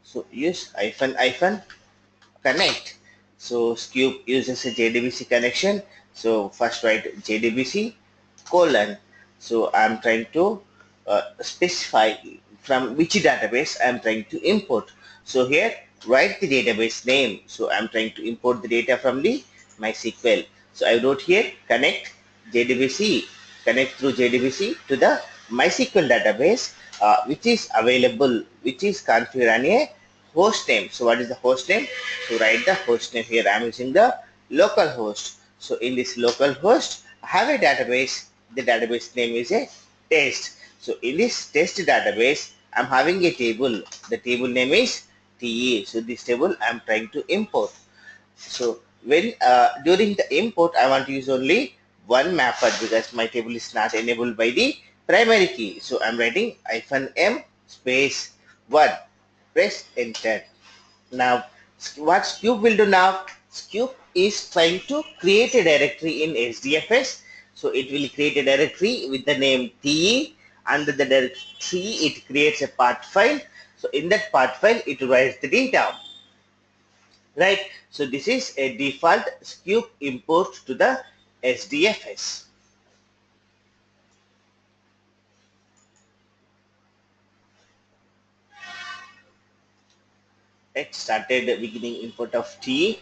So use hyphen connect. So Sqoop uses a JDBC connection. So first write JDBC colon. So I'm trying to specify from which database I'm trying to import. So here write the database name. So I'm trying to import the data from the MySQL. So I wrote here connect JDBC, connect through JDBC to the MySQL database which is available, which is configured on a host name. So what is the host name? So write the host name here. I'm using the local host. So in this local host, I have a database. The database name is a test. So in this test database, I'm having a table. The table name is TE. So this table I'm trying to import. So when during the import, I want to use only one mapper because my table is not enabled by the primary key. So I'm writing -m space 1. Press enter. Now, what Sqoop will do now? Sqoop is trying to create a directory in HDFS. So it will create a directory with the name TE. Under the directory, it creates a path file. So in that path file, it writes the data. Right. So this is a default Sqoop import to the HDFS. It started the beginning import of TE.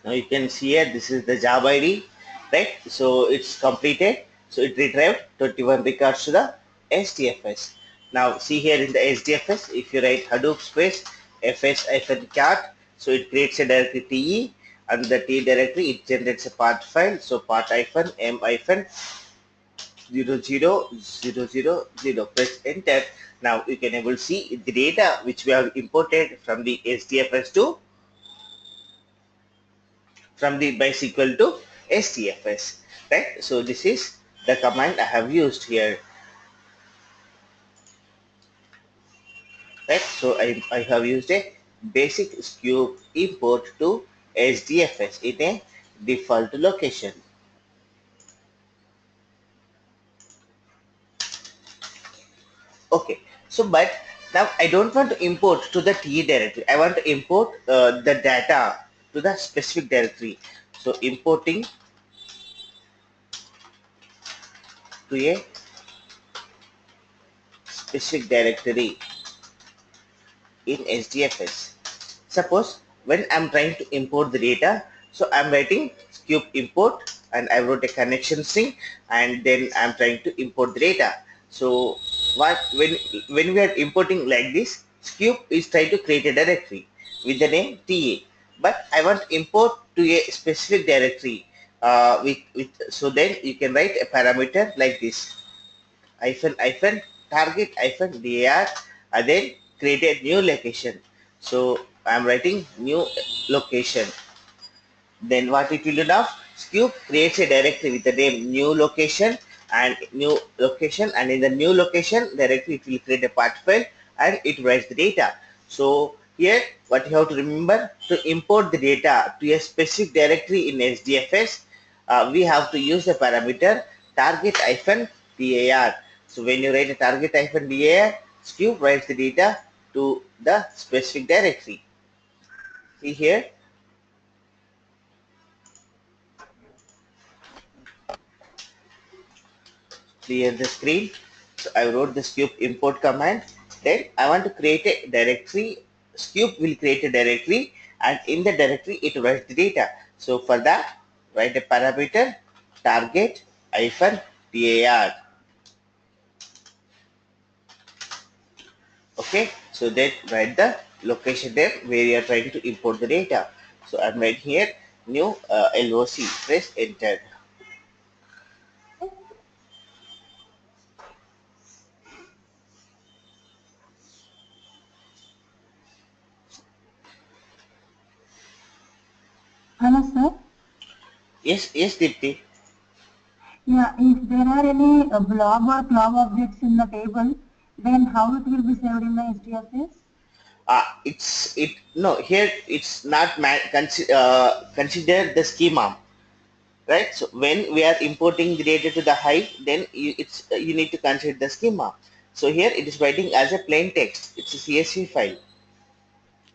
Now you can see here, this is the job ID, right? So it's completed. So it retrieved 21 records to the HDFS. Now see here in the HDFS, if you write Hadoop space fs-cat, so it creates a directory TE, and the T directory it generates a path file. So path -m 0000. Press enter. Now you can able to see the data which we have imported from the HDFS to from the MySQL to HDFS, right? So this is the command I have used here, right? So I have used a basic Sqoop import to HDFS in a default location. Okay, so but now I don't want to import to the T directory. I want to import the data to the specific directory. So importing to a specific directory in HDFS. Suppose when I'm trying to import the data, so I'm writing Sqoop import and I wrote a connection string and then I'm trying to import the data. So what when we are importing like this, Sqoop is trying to create a directory with the name TA, but I want to import to a specific directory so then you can write a parameter like this target dir and then create a new location. So I'm writing new location. Then what it will do now? Sqoop creates a directory with the name new location and in the new location directory it will create a path file and it writes the data. So here what you have to remember, to import the data to a specific directory in HDFS, we have to use the parameter target-dir. So when you write a target-dir, Sqoop writes the data to the specific directory. See here, clear the screen. So I wrote the Sqoop import command. Then I want to create a directory. Sqoop will create a directory and in the directory it writes the data. So for that, write a parameter target-dir. Okay, so then write the location there where you are trying to import the data. So I'm right here, new LOC, press enter. Hello, sir. Yes, Dipti. Yeah, if there are any blob or cloud objects in the table, then how it will be saved in the HDFS? No, here it's not consider the schema, right? So when we are importing the data to the Hive, then you need to consider the schema. So here it is writing as a plain text. It's a CSV file,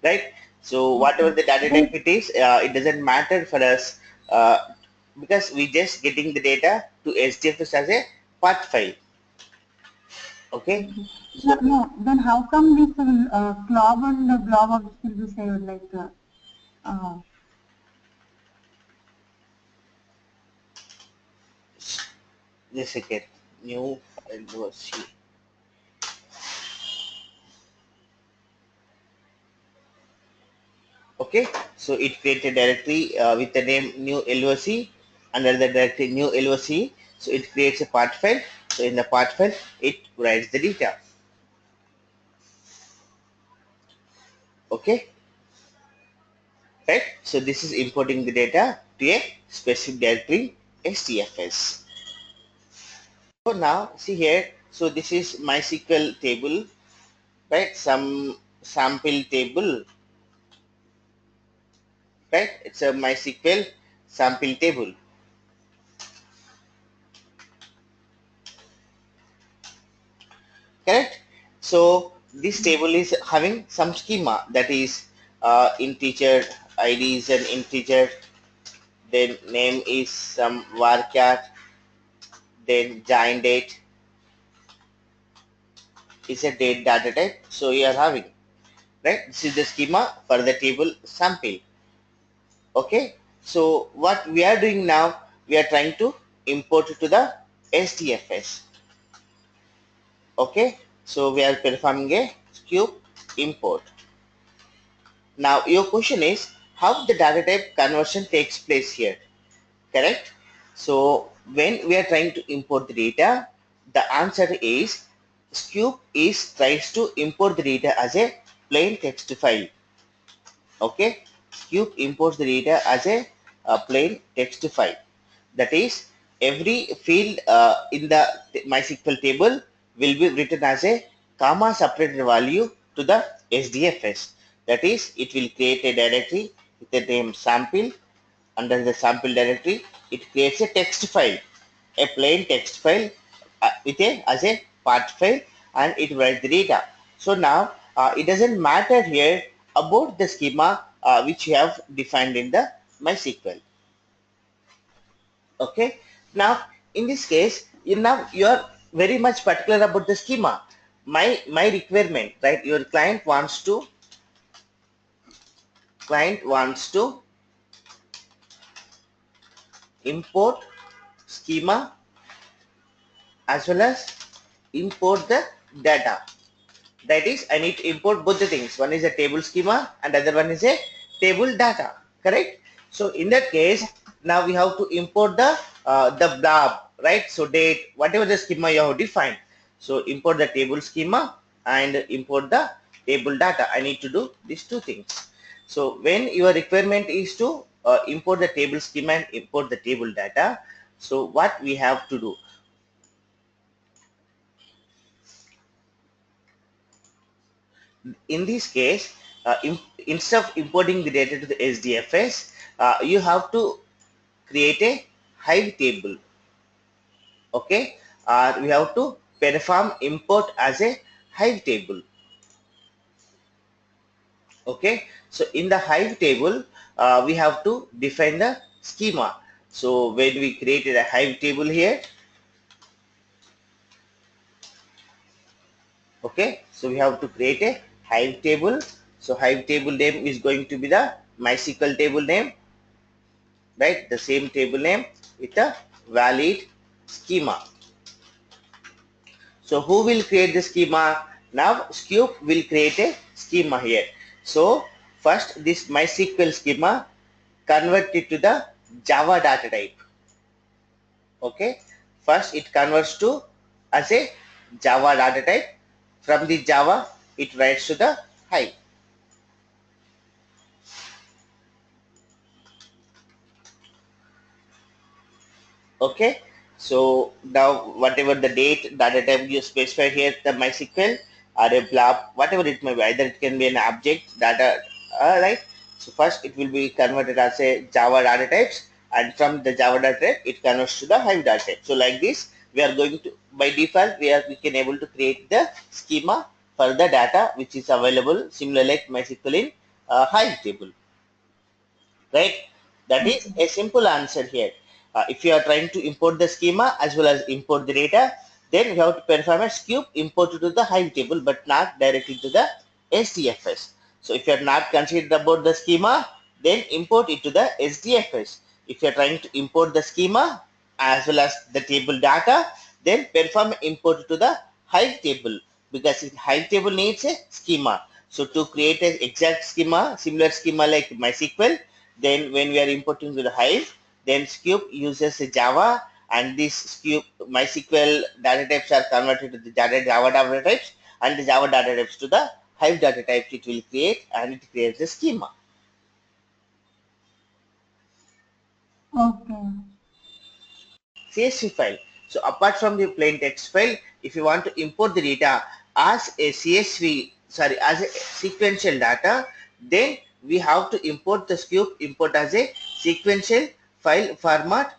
right? So whatever Okay. the data type Then it is, it doesn't matter for us, because we just getting the data to HDFS as a path file. Okay, okay. No, so no. Then how come this will glob and the blob objects will be saved like uh, just a second. New LOC. Okay, so it creates a directory with the name new LOC. Under the directory new LOC, so it creates a path file. So in the path file, it writes the data. Okay, right? So this is importing the data to a specific directory HDFS. So now see here. So this is MySQL table, right? Some sample table, right? It's a MySQL sample table. Correct. So this table is having some schema, that is integer id is an integer, then name is some varchar, then giant date is a date data type. So you are having, right, this is the schema for the table sample. Okay, so what we are doing now, we are trying to import it to the SDFS. Okay, so we are performing a Sqoop import. Now your question is how the data type conversion takes place here, correct? So when we are trying to import the data, the answer is Sqoop is tries to import the data as a plain text file. Okay, Sqoop imports the data as a plain text file. That is, every field in the MySQL table will be written as a comma separated value to the SDFS. That is, it will create a directory with the name sample. Under the sample directory, it creates a text file, a plain text file with a as a part file, and it writes the data. So now it doesn't matter here about the schema which you have defined in the MySQL. Okay, now in this case you are very much particular about the schema. My requirement, right? Your client wants to import schema as well as import the data. That is, I need to import both the things. One is a table schema and other one is a table data. Correct? So in that case, now we have to import the blob, right? So date, whatever the schema you have defined. So import the table schema and import the table data. I need to do these two things. So when your requirement is to import the table schema and import the table data, so what we have to do? In this case, instead of importing the data to the SDFS, you have to create a Hive table. Okay, we have to perform import as a Hive table. Okay, so in the Hive table, we have to define the schema. So when we created a Hive table here, okay, so we have to create a Hive table. So Hive table name is going to be the MySQL table name, right? The same table name with a valid schema. So who will create the schema? Now Sqoop will create a schema here. So first this MySQL schema, convert it to the Java data type. Okay. First it converts to as a Java data type. From the Java it writes to the Hive. Okay, so now whatever the date data type you specify here the MySQL, or a blob, whatever it may be. Either it can be an object data, right? So first it will be converted as a Java data types, and from the Java data type it converts to the Hive data type. So like this, we are going to, by default, we can able to create the schema for the data which is available, similar like MySQL in Hive table, right? That is Okay. a simple answer here. If you are trying to import the schema as well as import the data, then you have to perform a Sqoop import to the Hive table, but not directly to the Hdfs. So if you are not considered about the schema, then import it to the Hdfs. If you are trying to import the schema as well as the table data, then perform import to the Hive table, because Hive table needs a schema. So to create an exact schema, similar schema like MySQL, then when we are importing to the Hive, then Sqoop uses Java, and this Sqoop MySQL data types are converted to the Java data types, and the Java data types to the Hive data types it will create, and it creates the schema. Okay. CSV file. So apart from the plain text file, if you want to import the data as a CSV, sorry, as a sequential data, then we have to import the Sqoop import as a sequential file format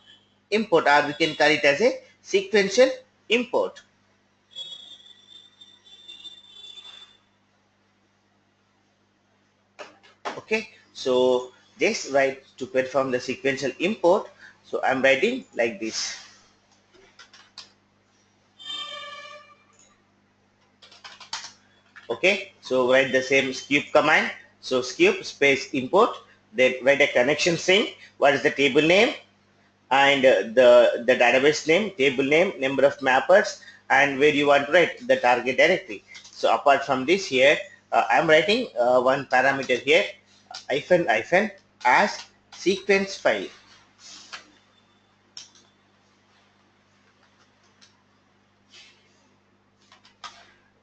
import, or we can call it as a sequential import. Okay, so just write to perform the sequential import. So I'm writing like this. Okay, so write the same Sqoop command. So Sqoop space import, then write a connection string. What is the table name, and the database name, table name, number of mappers, and where you want to write the target directory. So apart from this here, I'm writing one parameter here, hyphen as sequence file.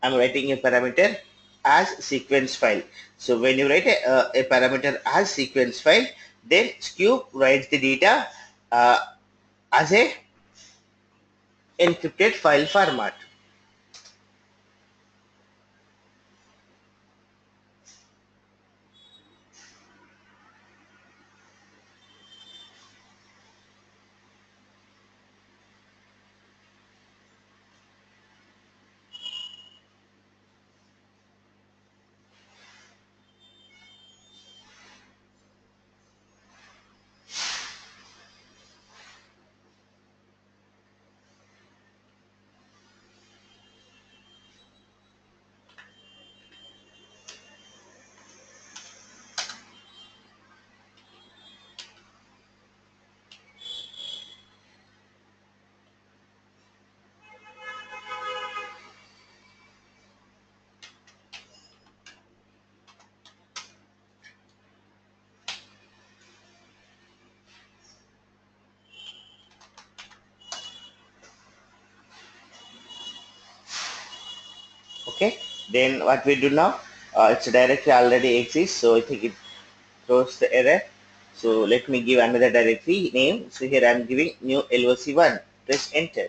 I'm writing a parameter as sequence file. So when you write a parameter as sequence file, then Sqoop writes the data as a encrypted file format. Okay, then what we do now, it's directory already exists, so I think it throws the error. So let me give another directory name. So here I'm giving new LOC1. Press enter.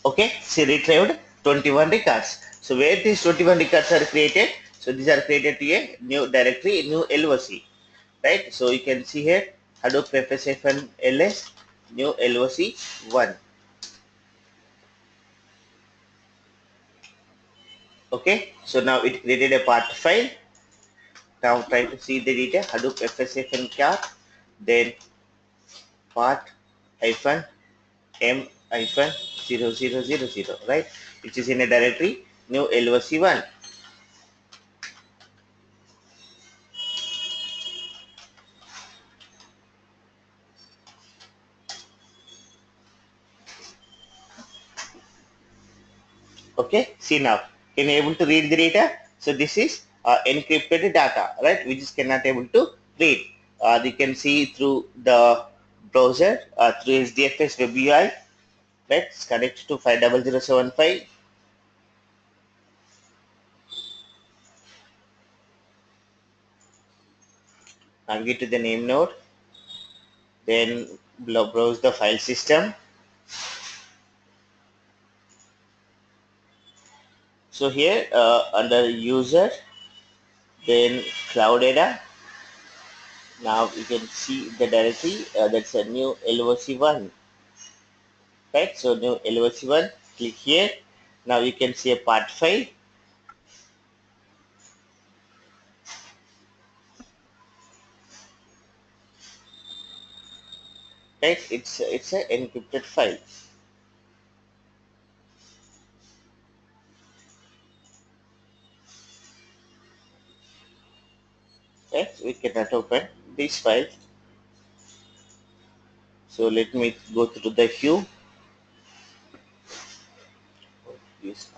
Okay, see, retrieved 21 records. So where these 21 records are created? So these are created to a new directory, new LOC, right? So you can see here Hadoop FSFN LS new LOC 1. Okay, so now it created a part file. Now try to see the data Hadoop FSFN cat, then part hyphen m hyphen 0000, right, which is in a directory new LOC1. Okay, see now, can you able to read the data? So this is encrypted data, right, which is cannot able to read. You can see through the browser, through HDFS web UI, right, it's connected to 50075. I'll get to the name node, then browse the file system. So here under user, then cloud data. Now you can see the directory, that's a new LOC1, right? So new LOC1, click here. Now you can see a part file, right? It's a encrypted file, right? We cannot open this file. So let me go through the queue. Yes.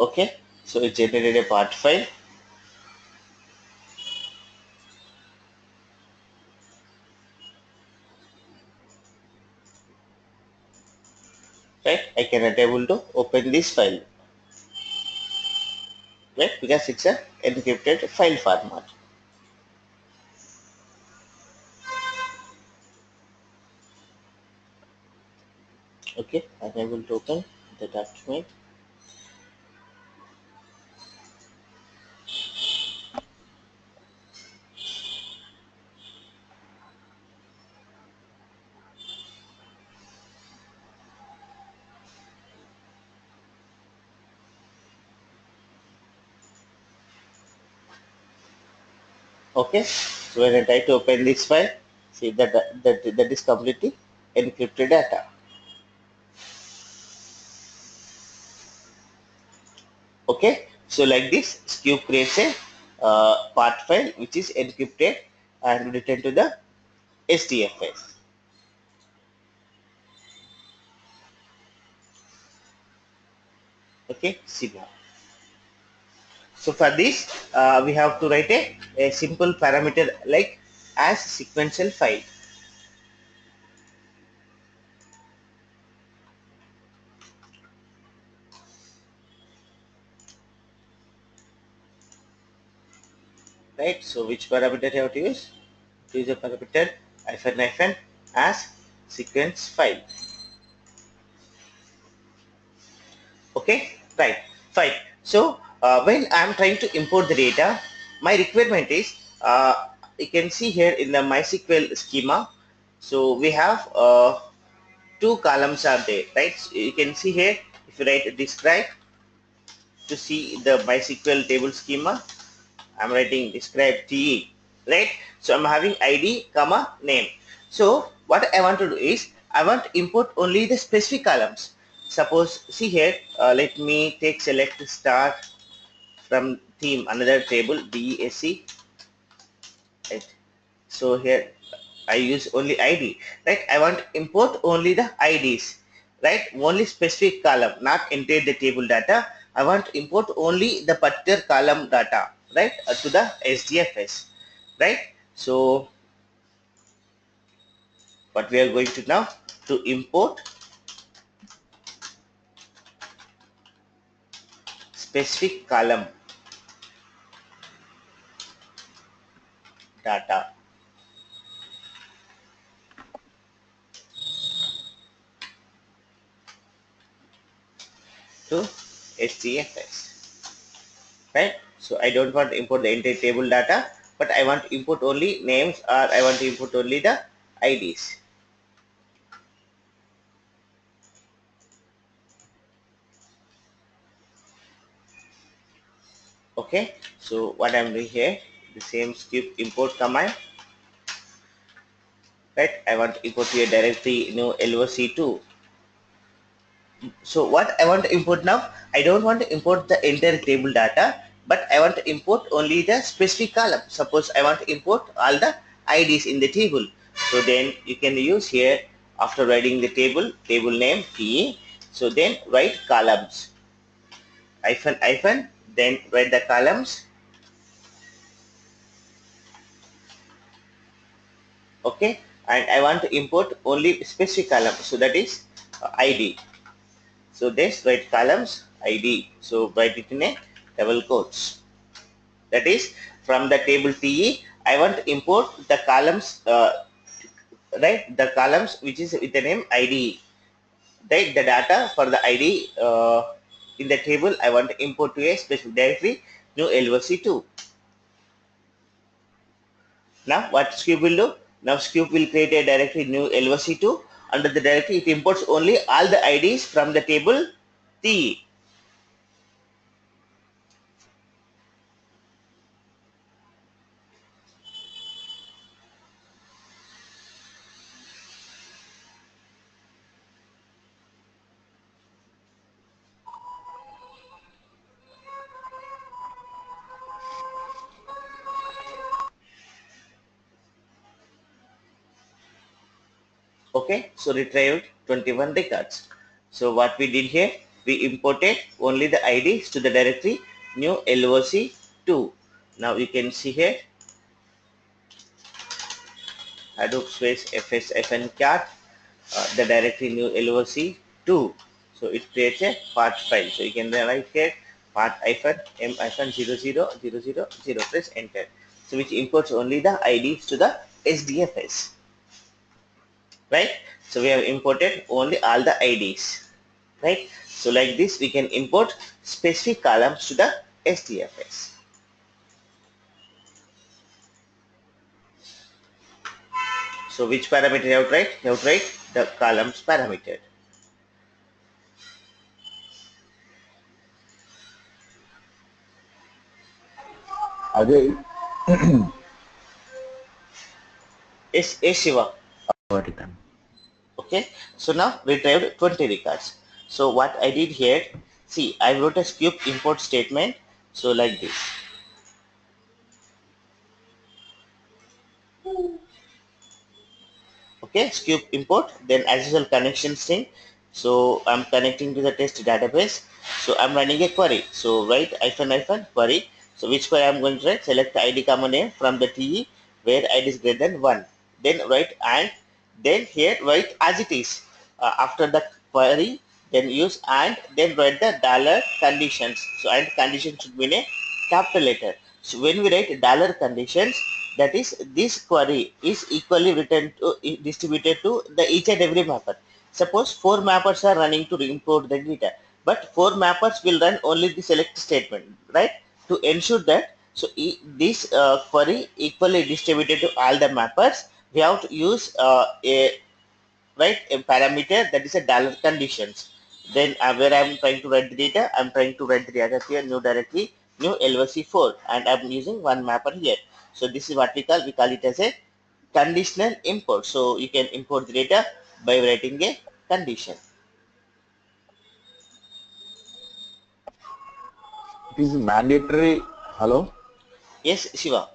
Okay, so it generated a part file, right? I cannot able to open this file, right? Because it's a encrypted file format. Okay, I'm able to open the document. Okay, so when I try to open this file, see that is completely encrypted data. Okay, so like this, Sqoop creates a part file which is encrypted and written to the HDFS. Okay, see now. So for this, we have to write a simple parameter like as sequential file. Right, so which parameter you have to use? To use a parameter hyphen as sequence file. Okay, right, fine. So when I'm trying to import the data, my requirement is you can see here in the MySQL schema. So we have two columns are there, right? So you can see here if you write describe to see the MySQL table schema. I'm writing describe TE, right? So I'm having ID, comma, name. So what I want to do is I want to import only the specific columns. Suppose, see here, let me take select start from theme, another table, DESC, right? So here I use only ID, right? I want to import only the IDs, right? Only specific column, not enter the table data. I want to import only the particular column data, right, to the SDFS, right? So what we are going to now to import specific column data to SDFS, right? So I don't want to import the entire table data, but I want to import only names or I want to import only the IDs. Okay, so what I'm doing here, the same sqoop import command, right? I want to import to a directory new loc2. So what I want to import now, I don't want to import the entire table data, but I want to import only the specific column. Suppose I want to import all the IDs in the table. So then you can use here, after writing the table name T, so then write columns, hyphen hyphen, then write the columns. Okay, and I want to import only specific column, so that is ID. So this write columns ID, so write it in a double quotes. That is, from the table TE, I want to import the columns, right? The columns which is with the name ID, right? The data for the ID in the table, I want to import to a specific directory, new loc2. Now what Sqoop will do? Now Sqoop will create a directory new loc2. Under the directory, it imports only all the IDs from the table TE. Okay, so retrieved 21 records. So what we did here, we imported only the IDs to the directory new loc2. Now you can see here Hadoop space fs cat, the directory new loc2. So it creates a path file. So you can write here path hyphen m hyphen 000000, press enter. So which imports only the IDs to the Hdfs. Right? So we have imported only all the IDs, right? So like this, we can import specific columns to the Hdfs. So which parameter you have to write? You have to write the columns parameter. Ajay, Yes, Shiva. got it. Okay. So now retrieved 20 records. So what I did here, see, I wrote a Sqoop import statement. So like this. Okay, Sqoop import, then as usual connection string. So I'm connecting to the test database. So I'm running a query. So write hyphen hyphen query. So which query I'm going to write? Select ID comma name from the TE where ID is greater than 1. Then write and, then here write as it is. After the query, then use and, then write the dollar conditions. So and condition should be in a capital letter. So when we write dollar conditions, that is, this query is equally written to distributed to the each and every mapper. Suppose 4 mappers are running to import the data, but 4 mappers will run only the select statement, right? To ensure that, so this query equally distributed to all the mappers, we have to use a, right, a parameter that is a dollar conditions. Then where I'm trying to write the data, I'm trying to write the data here, new directory, new loc4, and I'm using one mapper here. So this is what we call it as a conditional import. So you can import the data by writing a condition. It is mandatory. Hello? Yes, Shiva.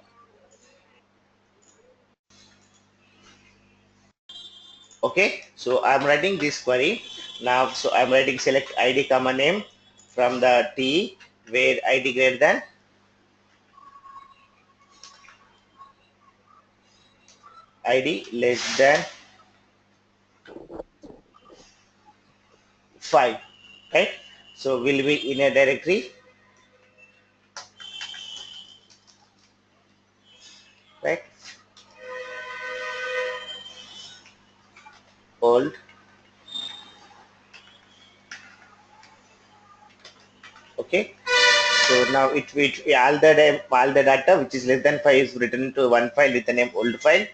Okay, so I'm writing this query now. So I'm writing select ID comma name from the T where ID greater than ID less than 5, right? So we'll be in a directory, right? Old. Okay, so now it all the data which is less than 5 is written to one file with the name old file.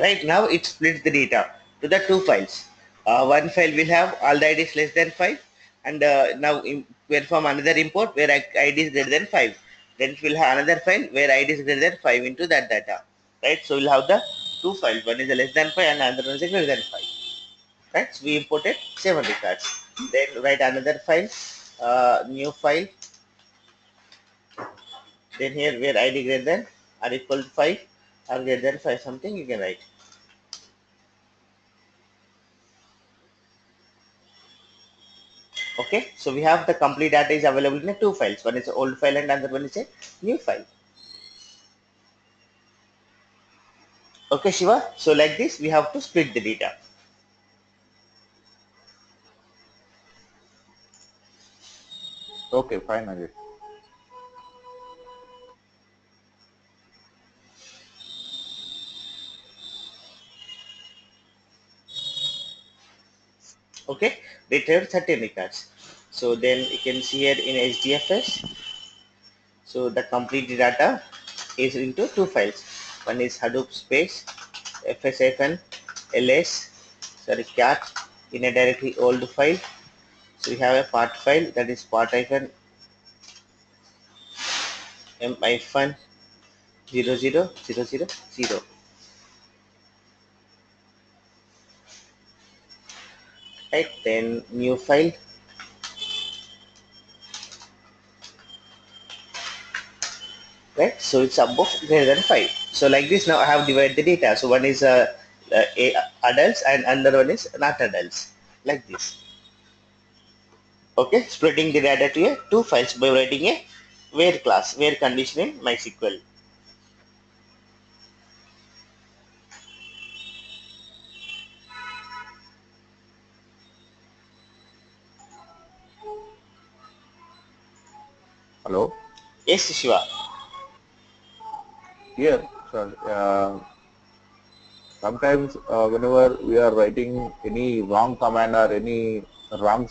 Right now it splits the data to the two files. One file will have all the IDs less than 5, and now perform another import where ID is greater than 5. Then it will have another file where ID is greater than 5 into that data. Right, so we'll have the two files. One is a less than 5 and another one is a greater than 5. Right, so we imported 7 records. Then write another file, new file. Then here where ID greater than or equal to 5 or greater than 5 something you can write. Okay, so we have the complete data is available in two files. One is an old file and another one is a new file. Okay, Shiva. So like this, we have to split the data. Okay, fine, Ajay. Okay, retrieve 13 records. So then you can see here in Hdfs. So the complete data is into two files. One is Hadoop space fs ls cat in a directory old file. So we have a part file that is part hyphen m hyphen 00000. Right, then new file. Right, so it's above greater than 5. So like this, now I have divided the data. So one is adults and another one is not adults, like this. Okay, splitting the data to a two files by writing a where class, where condition in MySQL. Hello. Yes, Shiva. Here, sir. Sometimes whenever we are writing any wrong command or any wrong